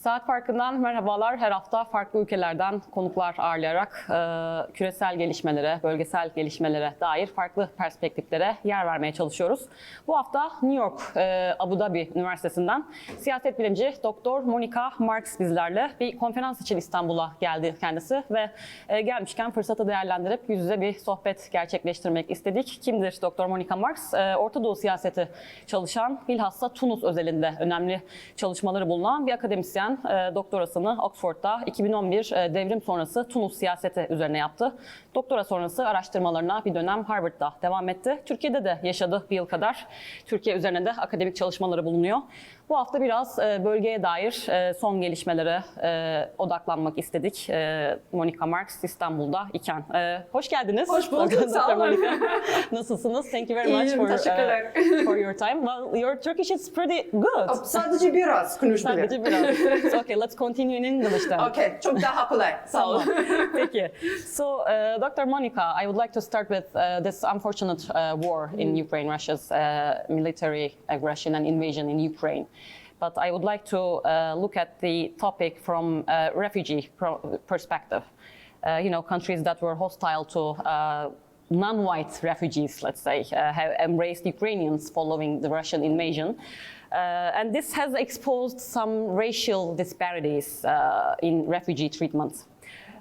Saat Farkı'ndan merhabalar. Her hafta farklı ülkelerden konuklar ağırlayarak küresel gelişmelere, bölgesel gelişmelere dair farklı perspektiflere yer vermeye çalışıyoruz. Bu hafta New York, Abu Dhabi Üniversitesi'nden siyaset bilimci Doktor Monica Marks bizlerle bir konferans için İstanbul'a geldi kendisi ve gelmişken fırsatı değerlendirip yüz yüze bir sohbet gerçekleştirmek istedik. Kimdir Doktor Monica Marks? Orta Doğu siyaseti çalışan, bilhassa Tunus özelinde önemli çalışmaları bulunan bir akademisyen. Doktorasını Oxford'da 2011 devrim sonrası Tunus siyaseti üzerine yaptı. Doktora sonrası araştırmalarına bir dönem Harvard'da devam etti. Türkiye'de de yaşadı bir yıl kadar. Türkiye üzerine de akademik çalışmaları bulunuyor. Bu hafta biraz bölgeye dair son gelişmelere odaklanmak istedik. Monica Marks İstanbul'da iken. Hoş geldiniz. Hoş bulduk. Sağ olun. Nasılsınız? Thank you very much for your time. Well, your Turkish is pretty good. Sadece biraz konuşabilirim. Sadece biraz. So, okay, let's continue in English then. Okay, çok daha kolay. Sağ olun. Peki. So, Dr. Monica, I would like to start with this unfortunate war in Ukraine, Russia's military aggression and invasion in Ukraine. But I would like to look at the topic from a refugee perspective. You know, countries that were hostile to non-white refugees, let's say, have embraced Ukrainians following the Russian invasion. And this has exposed some racial disparities in refugee treatment.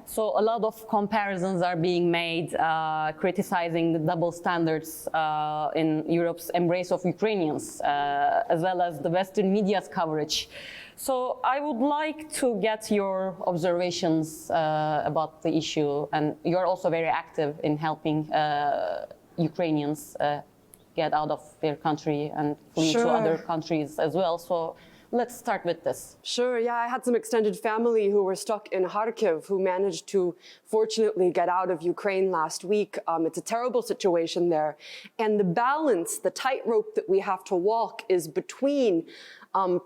So a lot of comparisons are being made, criticizing the double standards in Europe's embrace of Ukrainians, as well as the Western media's coverage. So I would like to get your observations about the issue, and you're also very active in helping Ukrainians get out of their country and flee to other countries as well. So let's start with this. Sure, yeah, I had some extended family who were stuck in Kharkiv who managed to fortunately get out of Ukraine last week. It's a terrible situation there. And the balance, the tightrope that we have to walk is between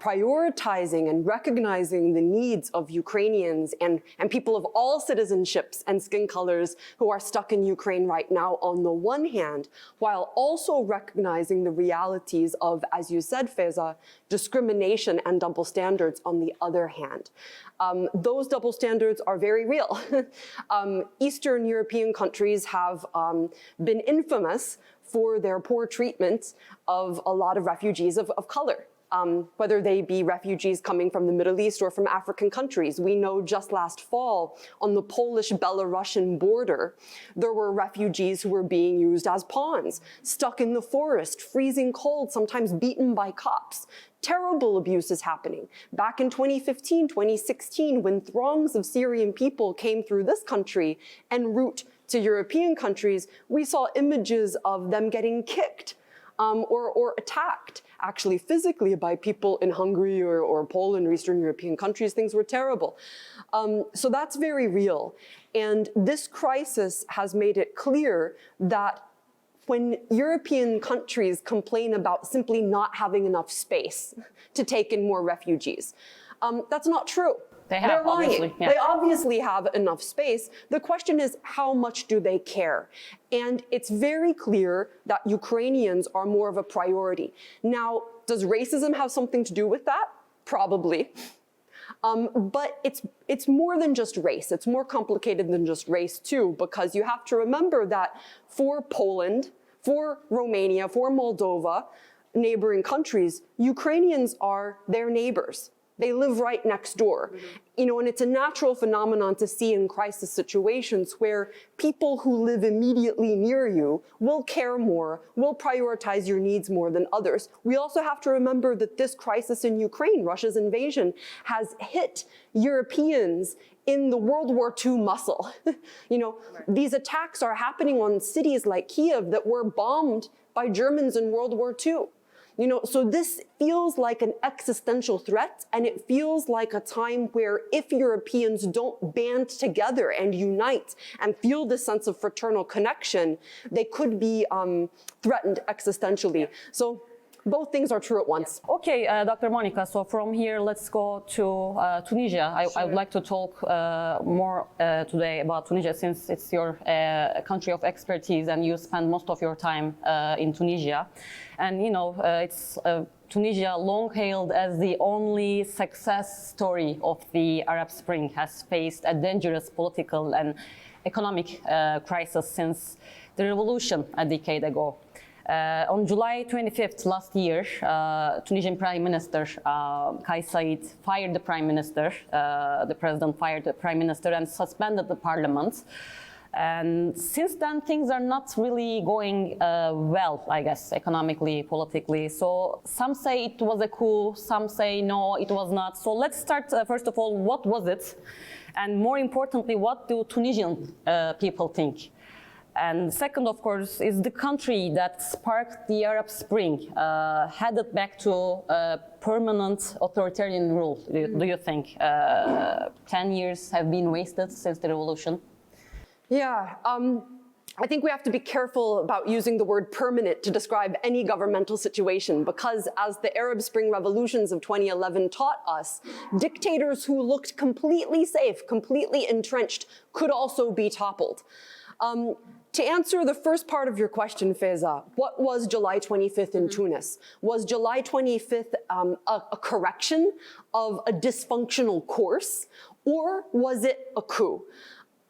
prioritizing and recognizing the needs of Ukrainians and people of all citizenships and skin colors who are stuck in Ukraine right now on the one hand, while also recognizing the realities of, as you said, Feyza, discrimination and double standards on the other hand. Those double standards are very real. Eastern European countries have been infamous for their poor treatment of a lot of refugees of color. Whether they be refugees coming from the Middle East or from African countries. We know just last fall on the Polish-Belarusian border, there were refugees who were being used as pawns, stuck in the forest, freezing cold, sometimes beaten by cops. Terrible abuse is happening. Back in 2015, 2016, when throngs of Syrian people came through this country en route to European countries, we saw images of them getting kicked or attacked, actually physically, by people in Hungary or Poland or Eastern European countries. Things were terrible. So that's very real. And this crisis has made it clear that when European countries complain about simply not having enough space to take in more refugees, that's not true. They're lying. Obviously, yeah. They obviously have enough space. The question is, how much do they care? And it's very clear that Ukrainians are more of a priority. Now, does racism have something to do with that? Probably. But it's more than just race. It's more complicated than just race too, because you have to remember that for Poland, for Romania, for Moldova, neighboring countries, Ukrainians are their neighbors. They live right next door. You know, and it's a natural phenomenon to see in crisis situations where people who live immediately near you will care more, will prioritize your needs more than others. We also have to remember that this crisis in Ukraine, Russia's invasion, has hit Europeans in the World War II muscle. You know, these attacks are happening on cities like Kiev that were bombed by Germans in World War II. You know, so this feels like an existential threat, and it feels like a time where if Europeans don't band together and unite and feel this sense of fraternal connection, they could be threatened existentially. So both things are true at once. Okay, Dr. Monica, so from here, let's go to Tunisia. I would like to talk more today about Tunisia, since it's your country of expertise and you spend most of your time in Tunisia. And, you know, it's Tunisia, long hailed as the only success story of the Arab Spring, has faced a dangerous political and economic crisis since the revolution a decade ago. On July 25th last year, Tunisian Prime Minister Kais Saied fired the Prime Minister, the President fired the Prime Minister and suspended the parliament. And since then, things are not really going well, I guess, economically, politically. So some say it was a coup, some say no, it was not. So let's start, first of all, what was it? And more importantly, what do Tunisian people think? And second, of course, is the country that sparked the Arab Spring headed back to permanent authoritarian rule, do you think? 10 years have been wasted since the revolution? Yeah, I think we have to be careful about using the word permanent to describe any governmental situation, because as the Arab Spring revolutions of 2011 taught us, dictators who looked completely safe, completely entrenched, could also be toppled. To answer the first part of your question, Feyza, what was July 25th in Tunis? Was July 25th a correction of a dysfunctional course, or was it a coup?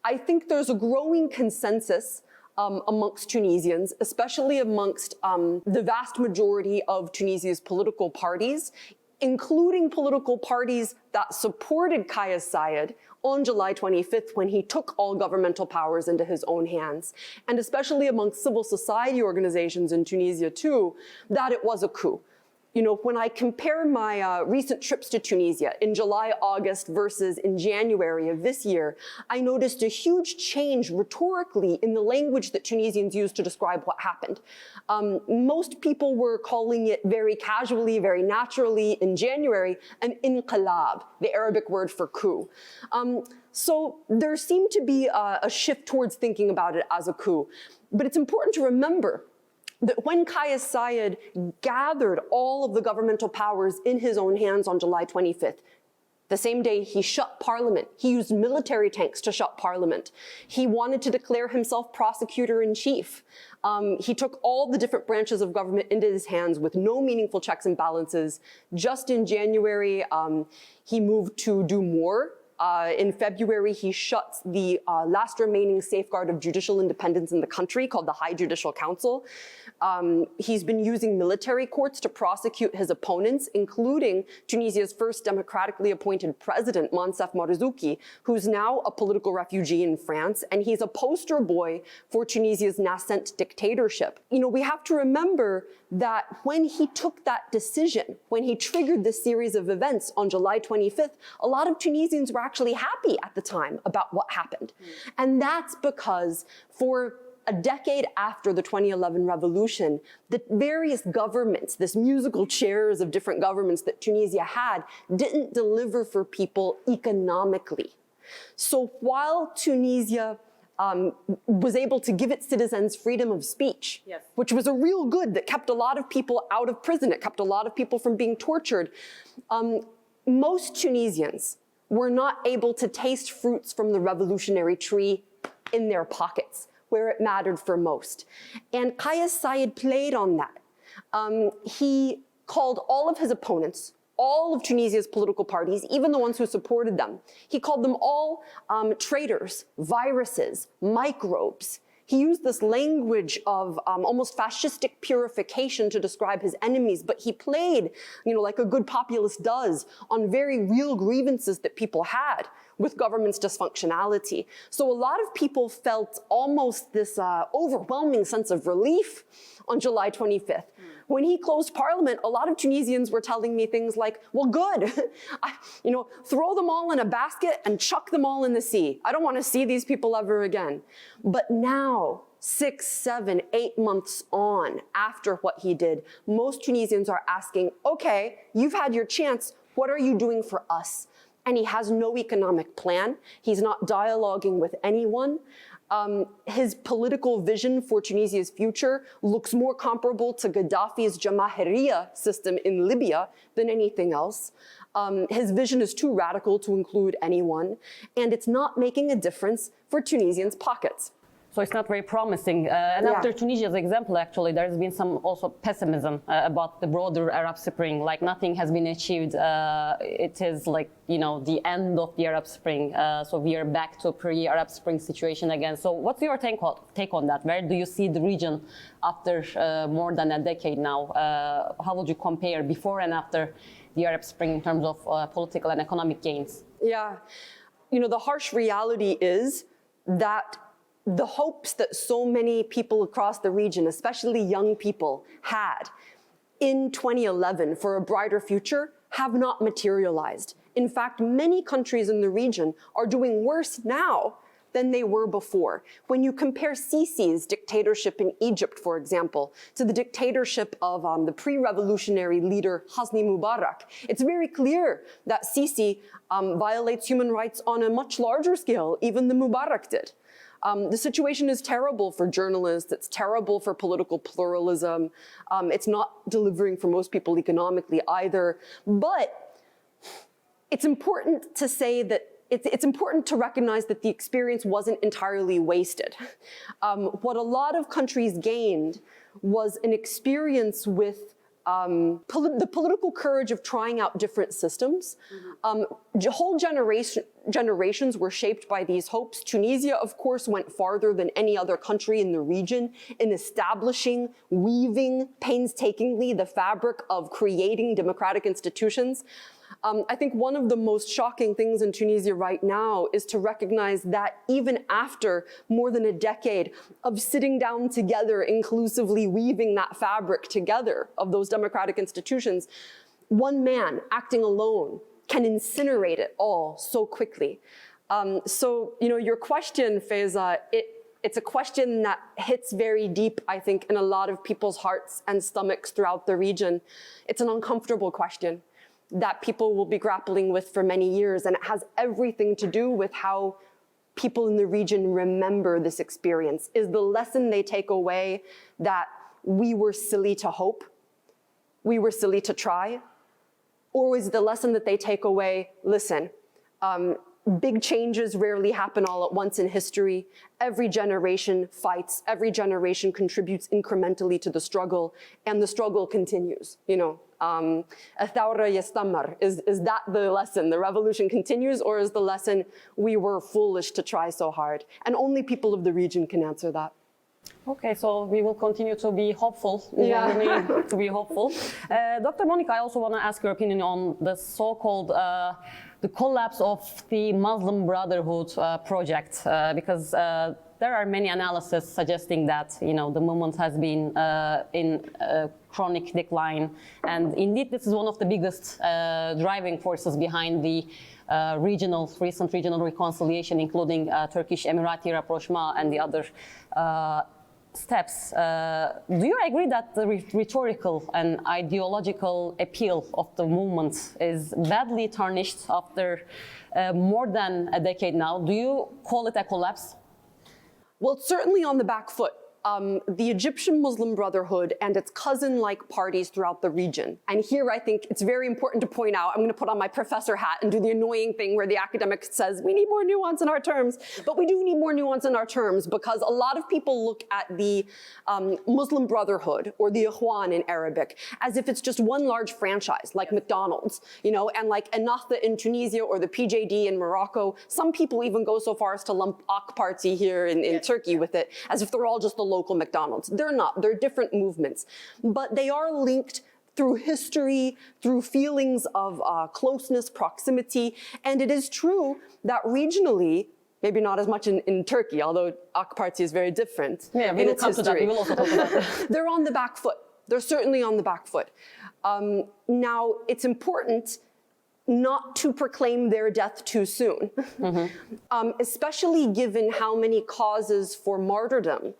I think there's a growing consensus amongst Tunisians, especially amongst the vast majority of Tunisia's political parties, including political parties that supported Kais Saied on July 25th when he took all governmental powers into his own hands, and especially amongst civil society organizations in Tunisia too, that it was a coup. You know, when I compare my recent trips to Tunisia in July, August versus in January of this year, I noticed a huge change rhetorically in the language that Tunisians use to describe what happened. Most people were calling it very casually, very naturally in January, an inqilab, the Arabic word for coup. So there seemed to be a shift towards thinking about it as a coup. But it's important to remember that when Kais Saied gathered all of the governmental powers in his own hands on July 25th, the same day he shut parliament, he used military tanks to shut parliament. He wanted to declare himself prosecutor-in-chief. He took all the different branches of government into his hands with no meaningful checks and balances. Just in January, he moved to do more. In February, he shut the last remaining safeguard of judicial independence in the country, called the High Judicial Council. He's been using military courts to prosecute his opponents, including Tunisia's first democratically appointed president, Monsef Marzouki, who's now a political refugee in France, and he's a poster boy for Tunisia's nascent dictatorship. You know, we have to remember that when he took that decision, when he triggered this series of events on July 25th, a lot of Tunisians were actually happy at the time about what happened. And that's because for a decade after the 2011 revolution, the various governments, this musical chairs of different governments that Tunisia had, didn't deliver for people economically. So while Tunisia was able to give its citizens freedom of speech, yes, which was a real good that kept a lot of people out of prison, it kept a lot of people from being tortured, most Tunisians were not able to taste fruits from the revolutionary tree in their pockets, where it mattered for most. And Kais Saied played on that. He called all of his opponents, all of Tunisia's political parties, even the ones who supported them, he called them all traitors, viruses, microbes. He used this language of almost fascistic purification to describe his enemies, but he played, you know, like a good populist does, on very real grievances that people had with government's dysfunctionality. So a lot of people felt almost this overwhelming sense of relief on July 25th. When he closed parliament, a lot of Tunisians were telling me things like, well, good, throw them all in a basket and chuck them all in the sea. I don't want to see these people ever again. But now, 6, 7, 8 months on after what he did, most Tunisians are asking, okay, you've had your chance. What are you doing for us? And he has no economic plan. He's not dialoguing with anyone. His political vision for Tunisia's future looks more comparable to Gaddafi's Jamahiriya system in Libya than anything else. His vision is too radical to include anyone, and it's not making a difference for Tunisians' pockets. So it's not very promising. And Yeah. after Tunisia's example, actually, there's been some also pessimism about the broader Arab Spring, like nothing has been achieved. It is like, you know, the end of the Arab Spring. So we are back to a pre-Arab Spring situation again. So what's your take on that? Where do you see the region after more than a decade now? How would you compare before and after the Arab Spring in terms of political and economic gains? Yeah, you know, the harsh reality is that the hopes that so many people across the region, especially young people, had in 2011 for a brighter future have not materialized. In fact, many countries in the region are doing worse now than they were before. When you compare Sisi's dictatorship in Egypt, for example, to the dictatorship of the pre-revolutionary leader Hosni Mubarak, it's very clear that Sisi violates human rights on a much larger scale, even than Mubarak did. The situation is terrible for journalists, it's terrible for political pluralism, it's not delivering for most people economically either, but it's important to say that it's important to recognize that the experience wasn't entirely wasted. What a lot of countries gained was an experience with the political courage of trying out different systems. Whole generations were shaped by these hopes. Tunisia, of course, went farther than any other country in the region in establishing, weaving painstakingly the fabric of creating democratic institutions. I think one of the most shocking things in Tunisia right now is to recognize that even after more than a decade of sitting down together, inclusively weaving that fabric together of those democratic institutions, one man acting alone can incinerate it all so quickly. So, you know, your question, Feyza, it's a question that hits very deep, I think, in a lot of people's hearts and stomachs throughout the region. It's an uncomfortable question that people will be grappling with for many years, and it has everything to do with how people in the region remember this experience. Is the lesson they take away that we were silly to hope, we were silly to try? Or is the lesson that they take away, listen, big changes rarely happen all at once in history. Every generation fights, every generation contributes incrementally to the struggle, and the struggle continues, you know. Athawra yastamar, is that the lesson? The revolution continues, or is the lesson we were foolish to try so hard? And only people of the region can answer that. Okay, so we will continue to be hopeful. Yeah. We will remain to be hopeful. Dr. Monica, I also want to ask your opinion on the so-called the collapse of the Muslim Brotherhood project, because there are many analyses suggesting that, you know, the movement has been in chronic decline, and indeed this is one of the biggest driving forces behind the recent regional reconciliation, including Turkish Emirati rapprochement and the other steps. Do you agree that the rhetorical and ideological appeal of the movement is badly tarnished after more than a decade now? Do you call it a collapse? Well, it's certainly on the back foot. The Egyptian Muslim Brotherhood and its cousin-like parties throughout the region. And here I think it's very important to point out, I'm going to put on my professor hat and do the annoying thing where the academic says, we need more nuance in our terms. But we do need more nuance in our terms because a lot of people look at the Muslim Brotherhood, or the Ikhwan in Arabic, as if it's just one large franchise, like McDonald's, you know, and like Ennahda in Tunisia or the PJD in Morocco. Some people even go so far as to lump AK Party here in Turkey with it, as if they're all just the local McDonald's. They're not. They're different movements. But they are linked through history, through feelings of closeness, proximity. And it is true that regionally, maybe not as much in Turkey, although AK Party is very different Yeah, we in will its come to that. history. We will also talk about that. They're on the back foot. They're certainly on the back foot. Now, it's important not to proclaim their death too soon, especially given how many causes for martyrdom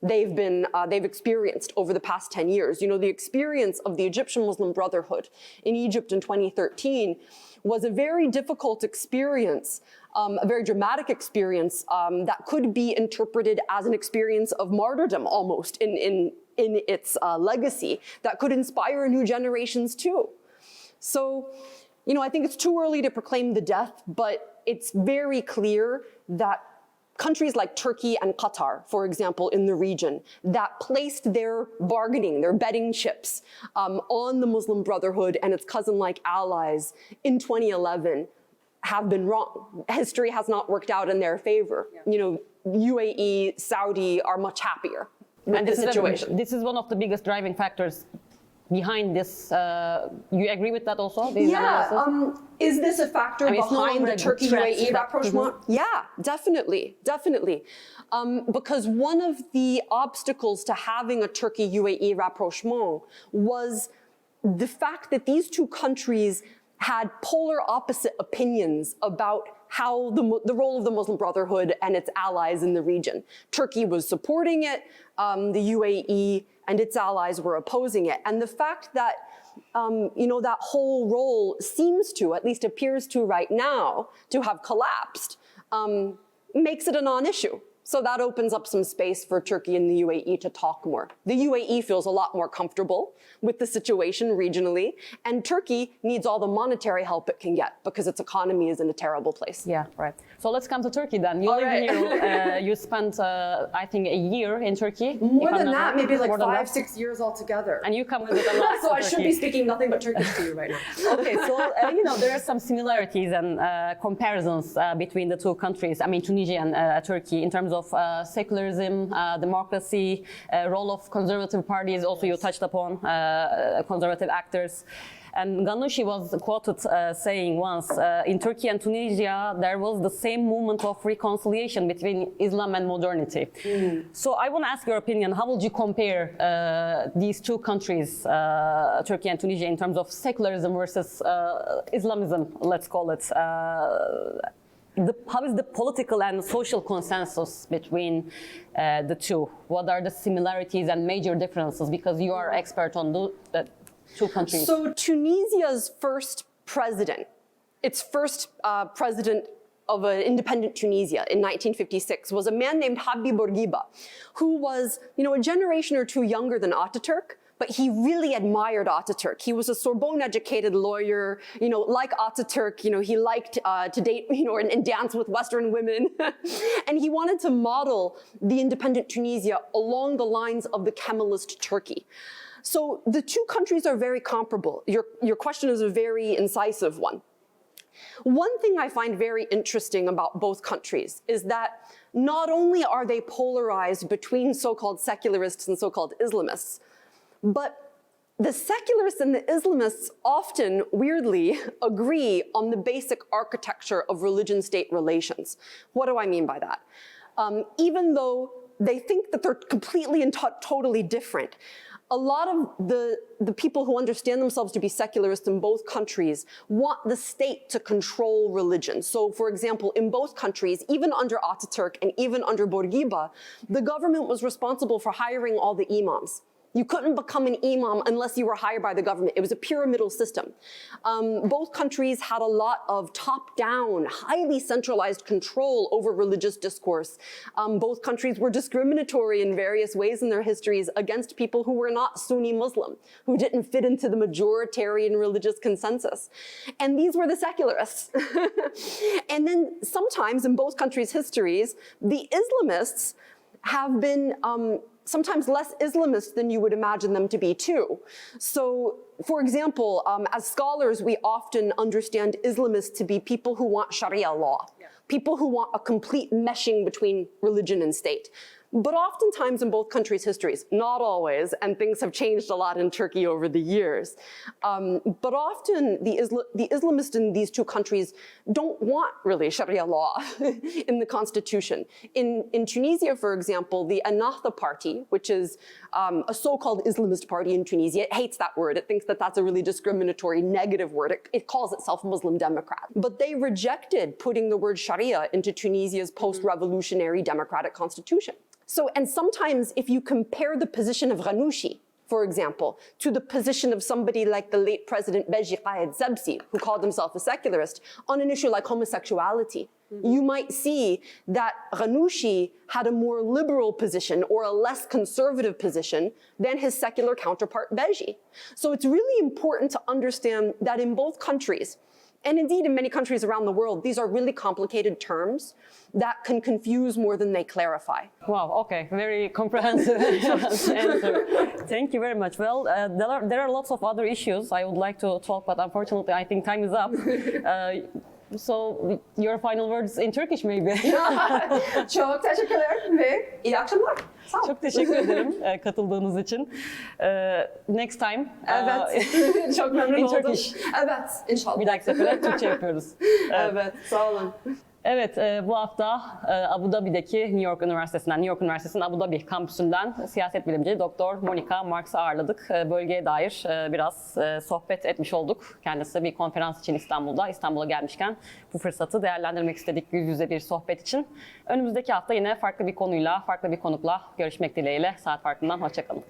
they've experienced over the past 10 years. You know, the experience of the Egyptian Muslim Brotherhood in Egypt in 2013 was a very difficult experience a very dramatic experience that could be interpreted as an experience of martyrdom almost in its legacy that could inspire new generations too. So, you know, I think it's too early to proclaim the death, but it's very clear that countries like Turkey and Qatar, for example, in the region, that placed their bargaining, their betting chips on the Muslim Brotherhood and its cousin-like allies in 2011 have been wrong. History has not worked out in their favor. Yeah. You know, UAE, Saudi are much happier with the situation. This is one of the biggest driving factors behind this. You agree with that also? Yeah. Is this a factor behind the Turkey-UAE rapprochement? Yeah, definitely, definitely. Because one of the obstacles to having a Turkey-UAE rapprochement was the fact that these two countries had polar opposite opinions about how the role of the Muslim Brotherhood and its allies in the region. Turkey was supporting it, the UAE and its allies were opposing it. And the fact that, you know, that whole role seems to, at least appears to right now, to have collapsed, makes it a non-issue. So that opens up some space for Turkey and the UAE to talk more. The UAE feels a lot more comfortable with the situation regionally, and Turkey needs all the monetary help it can get because its economy is in a terrible place. Yeah, right. So let's come to Turkey then. You live in Europe. You spent, I think, a year in Turkey. More than that, maybe like 5-6 years altogether. And you come with a lot. So I should be speaking nothing but Turkish to you right now. Okay, so you know, there are some similarities and comparisons between the two countries. I mean, Tunisia and Turkey in terms of secularism, democracy, role of conservative parties. Also, you touched upon conservative actors. And Ghannouchi was quoted saying once, in Turkey and Tunisia, there was the same movement of reconciliation between Islam and modernity. So I want to ask your opinion. How would you compare these two countries, Turkey and Tunisia, in terms of secularism versus Islamism, let's call it? How is the political and social consensus between the two? What are the similarities and major differences? Because you are expert on the two countries. So Tunisia's first president, its first president of an independent Tunisia in 1956 was a man named Habib Bourguiba, who was, you know, a generation or two younger than Ataturk, but he really admired Ataturk. He was a Sorbonne-educated lawyer, you know, like Ataturk, you know, he liked to date, you know, and dance with Western women. And he wanted to model the independent Tunisia along the lines of the Kemalist Turkey. So the two countries are very comparable. Your question is a very incisive one. One thing I find very interesting about both countries is that not only are they polarized between so-called secularists and so-called Islamists, but the secularists and the Islamists often, weirdly, agree on the basic architecture of religion-state relations. What do I mean by that? Even though they think that they're completely and totally different, a lot of the people who understand themselves to be secularists in both countries want the state to control religion. So, for example, in both countries, even under Ataturk and even under Bourguiba, the government was responsible for hiring all the imams. You couldn't become an imam unless you were hired by the government. It was a pyramidal system. Both countries had a lot of top-down, highly centralized control over religious discourse. Both countries were discriminatory in various ways in their histories against people who were not Sunni Muslim, who didn't fit into the majoritarian religious consensus. And these were the secularists. And then sometimes in both countries' histories, the Islamists have been sometimes less Islamist than you would imagine them to be too. So, for example, as scholars, we often understand Islamists to be people who want Sharia law, people who want a complete meshing between religion and state. But oftentimes in both countries' histories, not always, and things have changed a lot in Turkey over the years, but often the Islamists in these two countries don't want really Sharia law in the constitution. In Tunisia, for example, the Ennahda party, which is a so-called Islamist party in Tunisia, it hates that word. It thinks that that's a really discriminatory, negative word. It calls itself Muslim Democrat. But they rejected putting the word Sharia into Tunisia's post-revolutionary democratic constitution. So, and sometimes if you compare the position of Ghannouchi, for example, to the position of somebody like the late President Beji Qaed Sebsi, who called himself a secularist, on an issue like homosexuality, you might see that Ghannouchi had a more liberal position or a less conservative position than his secular counterpart Beji. So it's really important to understand that in both countries, and indeed in many countries around the world, these are really complicated terms that can confuse more than they clarify. Wow, okay, very comprehensive answer. Thank you very much. Well, there are lots of other issues I would like to talk, but unfortunately I think time is up. So your final words in Turkish maybe. Çok teşekkürler ve iyi akşamlar. Sağ ol. Çok teşekkür ederim katıldığınız için. Next time. Evet. Çok memnun in oldum. Turkish. Evet, inşallah. Bir dahaki sefere Türkçe yapıyoruz. Evet, sağ olun. Evet, bu hafta Abu Dhabi'deki New York Üniversitesi'nin Abu Dhabi kampüsünden siyaset bilimci Doktor Monica Marks'ı ağırladık. Bölgeye dair biraz sohbet etmiş olduk. Kendisi bir konferans için İstanbul'a gelmişken bu fırsatı değerlendirmek istedik yüz yüze bir sohbet için. Önümüzdeki hafta yine farklı bir konuyla, farklı bir konukla görüşmek dileğiyle. Saat Farkı'ndan hoşça kalın.